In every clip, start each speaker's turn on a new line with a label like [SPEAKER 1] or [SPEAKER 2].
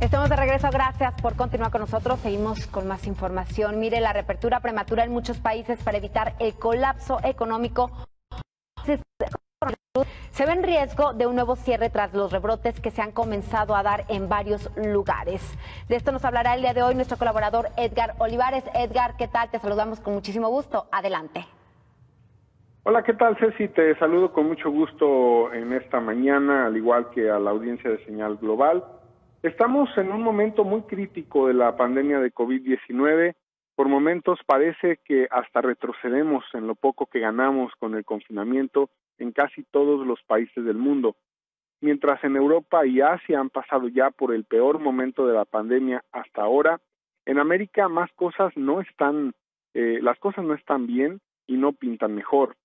[SPEAKER 1] Estamos de regreso, gracias por continuar con nosotros. Seguimos con más información. Mire, la reapertura prematura en muchos países para evitar el colapso económico se ve en riesgo de un nuevo cierre tras los rebrotes que se han comenzado a dar en varios lugares. De esto nos hablará el día de hoy nuestro colaborador Edgar Olivares. Edgar, ¿qué tal? Te saludamos con muchísimo gusto. Adelante.
[SPEAKER 2] Hola, ¿qué tal, Ceci? Te saludo con mucho gusto en esta mañana, al igual que a la audiencia de Señal Global. Estamos en un momento muy crítico de la pandemia de COVID-19. Por momentos parece que hasta retrocedemos en lo poco que ganamos con el confinamiento en casi todos los países del mundo. Mientras en Europa y Asia han pasado ya por el peor momento de la pandemia hasta ahora, en América las cosas no están bien y no pintan mejor.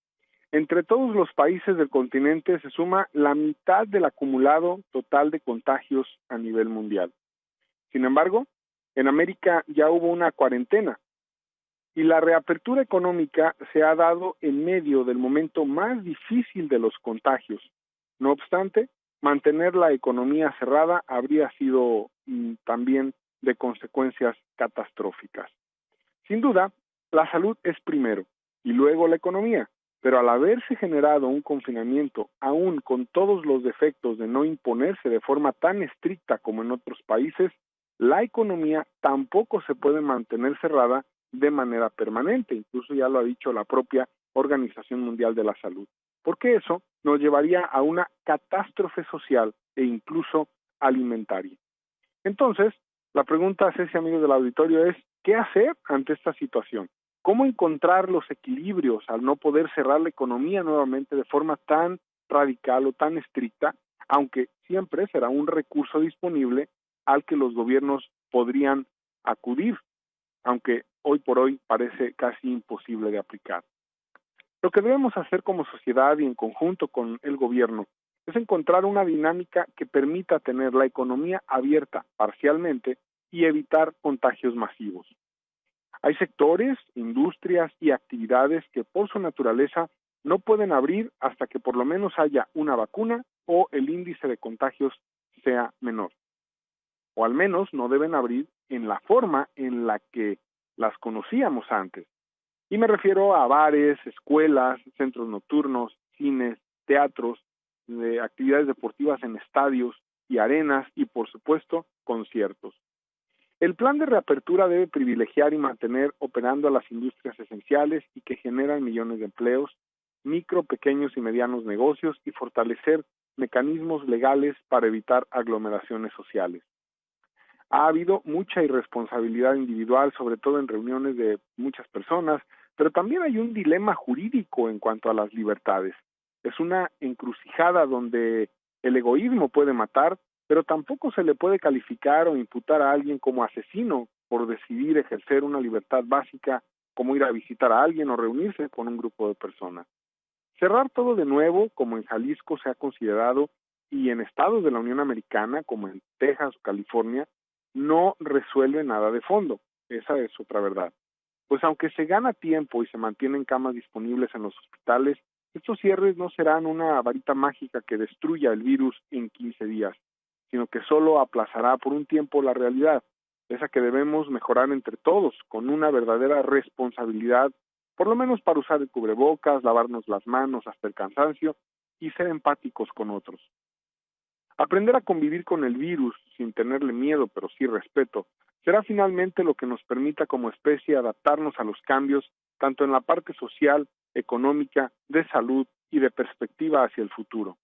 [SPEAKER 2] Entre todos los países del continente se suma la mitad del acumulado total de contagios a nivel mundial. Sin embargo, en América ya hubo una cuarentena y la reapertura económica se ha dado en medio del momento más difícil de los contagios. No obstante, mantener la economía cerrada habría sido también de consecuencias catastróficas. Sin duda, la salud es primero y luego la economía. Pero al haberse generado un confinamiento, aún con todos los defectos de no imponerse de forma tan estricta como en otros países, la economía tampoco se puede mantener cerrada de manera permanente, incluso ya lo ha dicho la propia Organización Mundial de la Salud, porque eso nos llevaría a una catástrofe social e incluso alimentaria. Entonces, la pregunta, Ceci, amigos del auditorio, es ¿qué hacer ante esta situación? ¿Cómo encontrar los equilibrios al no poder cerrar la economía nuevamente de forma tan radical o tan estricta, aunque siempre será un recurso disponible al que los gobiernos podrían acudir, aunque hoy por hoy parece casi imposible de aplicar? Lo que debemos hacer como sociedad y en conjunto con el gobierno es encontrar una dinámica que permita tener la economía abierta parcialmente y evitar contagios masivos. Hay sectores, industrias y actividades que por su naturaleza no pueden abrir hasta que por lo menos haya una vacuna o el índice de contagios sea menor. O al menos no deben abrir en la forma en la que las conocíamos antes. Y me refiero a bares, escuelas, centros nocturnos, cines, teatros, actividades deportivas en estadios y arenas y, por supuesto, conciertos. El plan de reapertura debe privilegiar y mantener operando a las industrias esenciales y que generan millones de empleos, micro, pequeños y medianos negocios y fortalecer mecanismos legales para evitar aglomeraciones sociales. Ha habido mucha irresponsabilidad individual, sobre todo en reuniones de muchas personas, pero también hay un dilema jurídico en cuanto a las libertades. Es una encrucijada donde el egoísmo puede matar, pero tampoco se le puede calificar o imputar a alguien como asesino por decidir ejercer una libertad básica como ir a visitar a alguien o reunirse con un grupo de personas. Cerrar todo de nuevo, como en Jalisco se ha considerado, y en estados de la Unión Americana, como en Texas o California, no resuelve nada de fondo. Esa es otra verdad. Pues aunque se gana tiempo y se mantienen camas disponibles en los hospitales, estos cierres no serán una varita mágica que destruya el virus en 15 días, sino que solo aplazará por un tiempo la realidad, esa que debemos mejorar entre todos, con una verdadera responsabilidad, por lo menos para usar el cubrebocas, lavarnos las manos hasta el cansancio y ser empáticos con otros. Aprender a convivir con el virus sin tenerle miedo, pero sí respeto, será finalmente lo que nos permita como especie adaptarnos a los cambios, tanto en la parte social, económica, de salud y de perspectiva hacia el futuro.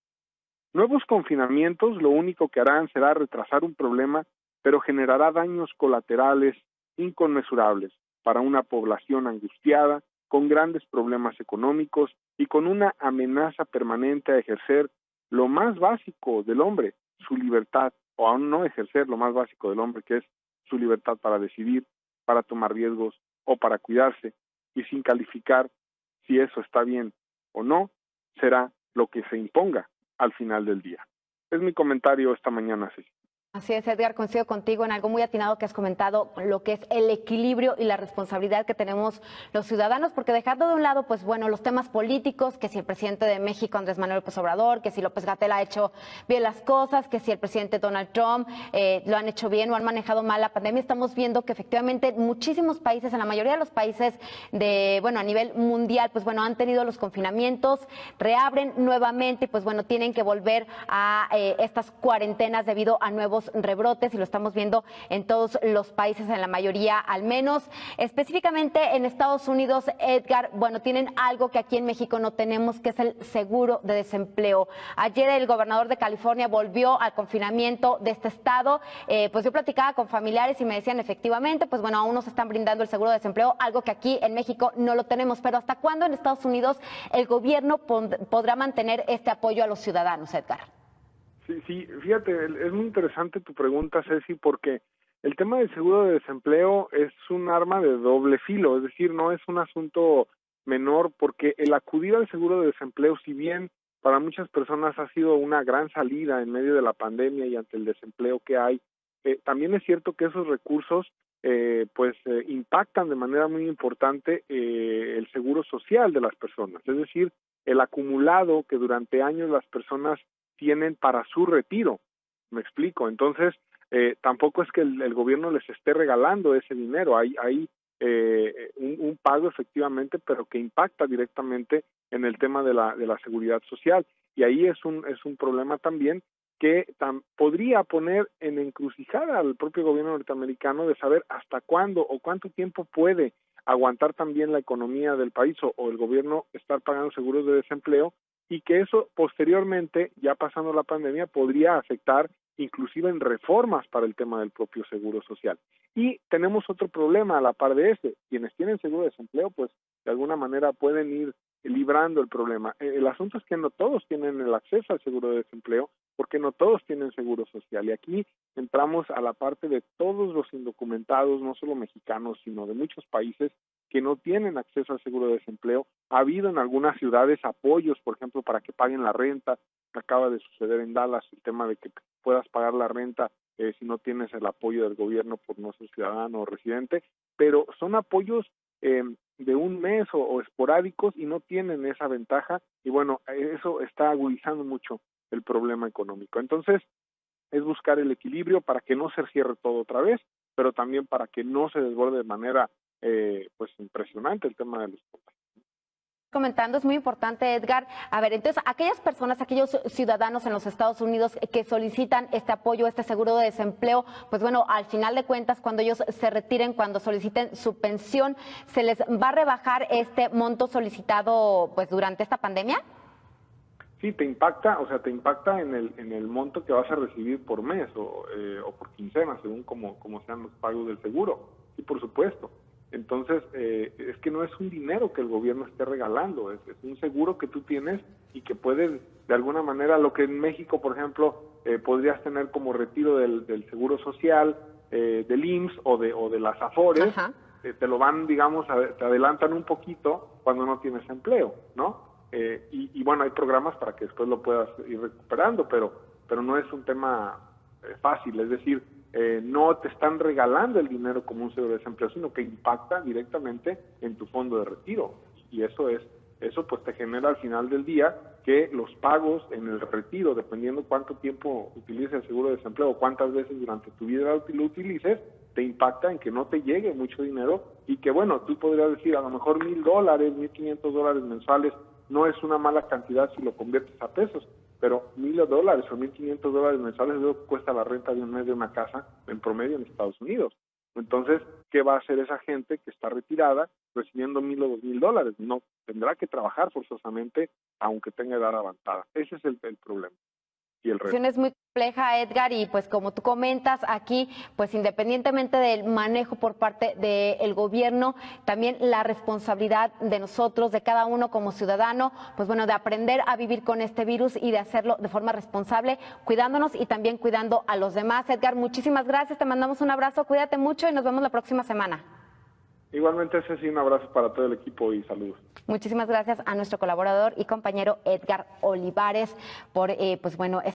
[SPEAKER 2] Nuevos confinamientos lo único que harán será retrasar un problema, pero generará daños colaterales inconmensurables para una población angustiada, con grandes problemas económicos y con una amenaza permanente a ejercer lo más básico del hombre, su libertad, o aún no ejercer lo más básico del hombre, que es su libertad para decidir, para tomar riesgos o para cuidarse, y sin calificar si eso está bien o no, será lo que se imponga al final del día. Es mi comentario esta mañana, Ceci.
[SPEAKER 1] Así es, Edgar, coincido contigo en algo muy atinado que has comentado, lo que es el equilibrio y la responsabilidad que tenemos los ciudadanos, porque dejando de un lado, pues bueno, los temas políticos, que si el presidente de México, Andrés Manuel López Obrador, que si López-Gatell ha hecho bien las cosas, que si el presidente Donald Trump lo han hecho bien o han manejado mal la pandemia, estamos viendo que efectivamente muchísimos países, en la mayoría de los países a nivel mundial, pues bueno, han tenido los confinamientos, reabren nuevamente y pues bueno, tienen que volver a estas cuarentenas debido a nuevos rebrotes y lo estamos viendo en todos los países, en la mayoría al menos. Específicamente en Estados Unidos, Edgar, bueno, tienen algo que aquí en México no tenemos, que es el seguro de desempleo. Ayer el gobernador de California volvió al confinamiento de este estado. Pues yo platicaba con familiares y me decían efectivamente, pues bueno, aún nos están brindando el seguro de desempleo, algo que aquí en México no lo tenemos. Pero ¿hasta cuándo en Estados Unidos el gobierno podrá mantener este apoyo a los ciudadanos, Edgar?
[SPEAKER 2] Sí, fíjate, es muy interesante tu pregunta, Ceci, porque el tema del seguro de desempleo es un arma de doble filo, es decir, no es un asunto menor, porque el acudir al seguro de desempleo, si bien para muchas personas ha sido una gran salida en medio de la pandemia y ante el desempleo que hay, también es cierto que esos recursos impactan de manera muy importante el seguro social de las personas, es decir, el acumulado que durante años las personas tienen para su retiro. Me explico. Entonces, tampoco es que el gobierno les esté regalando ese dinero. Hay un pago efectivamente, pero que impacta directamente en el tema de la seguridad social. Y ahí es un problema también que podría poner en encrucijada al propio gobierno norteamericano de saber hasta cuándo o cuánto tiempo puede aguantar también la economía del país o el gobierno estar pagando seguros de desempleo, y que eso posteriormente, ya pasando la pandemia, podría afectar inclusive en reformas para el tema del propio seguro social. Y tenemos otro problema a la par de este. Quienes tienen seguro de desempleo, pues de alguna manera pueden ir librando el problema. El asunto es que no todos tienen el acceso al seguro de desempleo, porque no todos tienen seguro social. Y aquí entramos a la parte de todos los indocumentados, no solo mexicanos, sino de muchos países que no tienen acceso al seguro de desempleo. Ha habido en algunas ciudades apoyos, por ejemplo, para que paguen la renta. Acaba de suceder en Dallas el tema de que puedas pagar la renta si no tienes el apoyo del gobierno por no ser ciudadano o residente, pero son apoyos de un mes o esporádicos y no tienen esa ventaja, y bueno, eso está agudizando mucho el problema económico. Entonces, es buscar el equilibrio para que no se cierre todo otra vez, pero también para que no se desborde de manera impresionante el tema de los contagios.
[SPEAKER 1] Comentando, es muy importante, Edgar. A ver, entonces, aquellas personas, aquellos ciudadanos en los Estados Unidos que solicitan este apoyo, este seguro de desempleo, pues bueno, al final de cuentas, cuando ellos se retiren, cuando soliciten su pensión, ¿se les va a rebajar este monto solicitado pues durante esta pandemia?
[SPEAKER 2] Sí, te impacta en el monto que vas a recibir por mes o por quincena, según como sean los pagos del seguro. Sí, por supuesto. Entonces, es que no es un dinero que el gobierno esté regalando, es un seguro que tú tienes y que puedes, de alguna manera, lo que en México, por ejemplo, podrías tener como retiro del seguro social, del IMSS o de las AFORES, te lo van, digamos, te adelantan un poquito cuando no tienes empleo, ¿no? Y bueno, hay programas para que después lo puedas ir recuperando, pero no es un tema fácil, es decir, no te están regalando el dinero como un seguro de desempleo, sino que impacta directamente en tu fondo de retiro, y eso pues te genera al final del día que los pagos en el retiro, dependiendo cuánto tiempo utilices el seguro de desempleo o cuántas veces durante tu vida lo utilices, te impacta en que no te llegue mucho dinero y que bueno, tú podrías decir a lo mejor $1,000, $1,500 mensuales no es una mala cantidad si lo conviertes a pesos, pero $1,000 o $1,500 mensuales es lo que cuesta la renta de un mes de una casa en promedio en Estados Unidos. Entonces, ¿qué va a hacer esa gente que está retirada recibiendo $1,000 o $2,000? No, tendrá que trabajar forzosamente aunque tenga edad avanzada. Ese es el problema. Y el reto.
[SPEAKER 1] Es muy compleja, Edgar, y pues como tú comentas aquí, pues independientemente del manejo por parte del gobierno, también la responsabilidad de nosotros, de cada uno como ciudadano, pues bueno, de aprender a vivir con este virus y de hacerlo de forma responsable, cuidándonos y también cuidando a los demás. Edgar, muchísimas gracias, te mandamos un abrazo, cuídate mucho y nos vemos la próxima semana.
[SPEAKER 2] Igualmente, Ceci, un abrazo para todo el equipo y saludos.
[SPEAKER 1] Muchísimas gracias a nuestro colaborador y compañero Edgar Olivares por, pues bueno,